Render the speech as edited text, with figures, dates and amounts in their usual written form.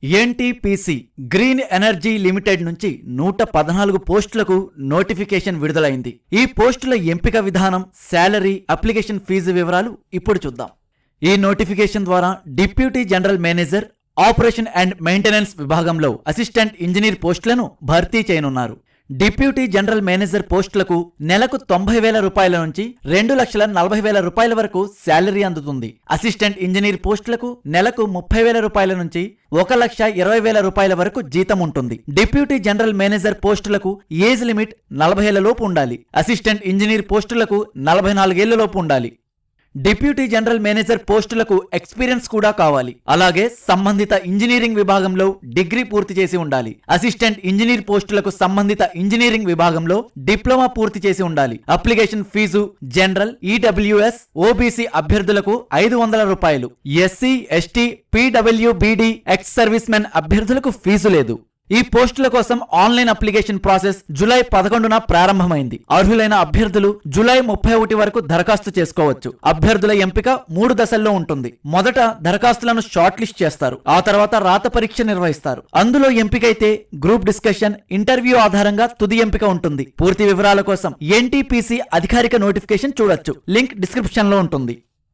NTPC green energy limited నుంచి 114 పోస్టులకు notification విడుదలైంది. ఈ పోస్టుల ఎంపిక విధానం, శాలరీ, అప్లికేషన్ ఫీజు వివరాలు ఇప్పుడు చూద్దాం. ఈ నోటిఫికేషన్ ద్వారా deputy general manager, operation and maintenance విభాగంలో అసిస్టెంట్ ఇంజనీర్ పోస్టులను భర్తీ చేయనున్నారు. డిప్యూటీ జనరల్ మేనేజర్ పోస్టులకు నెలకు 90,000 రూపాయల నుంచి 2,40,000 రూపాయల వరకు శాలరీ అందుతుంది. అసిస్టెంట్ ఇంజనీర్ పోస్టులకు నెలకు 30,000 రూపాయల నుంచి 1,20,000 రూపాయల వరకు జీతం ఉంటుంది. డిప్యూటీ జనరల్ మేనేజర్ పోస్టులకు ఏజ్ లిమిట్ 40 ఏళ్ల లోపు ఉండాలి. అసిస్టెంట్ ఇంజనీర్ పోస్టులకు 44 ఏళ్ల లోపు ఉండాలి. డిప్యూటీ జనరల్ మేనేజర్ పోస్టులకు ఎక్స్పీరియన్స్ కూడా కావాలి. అలాగే సంబంధిత ఇంజనీరింగ్ విభాగంలో డిగ్రీ పూర్తి చేసి ఉండాలి. అసిస్టెంట్ ఇంజనీర్ పోస్టులకు సంబంధిత ఇంజనీరింగ్ విభాగంలో డిప్లొమా పూర్తి చేసి ఉండాలి. Application fee general, EWS, OBC అభ్యర్థులకు 500 రూపాయలు. ఎస్సీ, ఎస్టీ, పీడబ్ల్యూబీడీ, ఎక్స్ సర్వీస్ మెన్ అభ్యర్థులకు ఫీజు లేదు. ఈ పోస్టుల కోసం ఆన్లైన్ అప్లికేషన్ ప్రాసెస్ జూలై 11న ప్రారంభమైంది. అర్హులైన అభ్యర్థులు జూలై 31 వరకు దరఖాస్తు చేసుకోవచ్చు. అభ్యర్థుల ఎంపిక 3 దశల్లో ఉంటుంది. మొదట దరఖాస్తులను షార్ట్ లిస్ట్ చేస్తారు. ఆ తర్వాత రాత పరీక్ష నిర్వహిస్తారు. అందులో ఎంపికైతే గ్రూప్ డిస్కషన్, ఇంటర్వ్యూ ఆధారంగా తుది ఎంపిక ఉంటుంది. పూర్తి వివరాల కోసం ఎన్టీపీసీ అధికారిక నోటిఫికేషన్ చూడొచ్చు. లింక్ డిస్క్రిప్షన్ లో ఉంటుంది.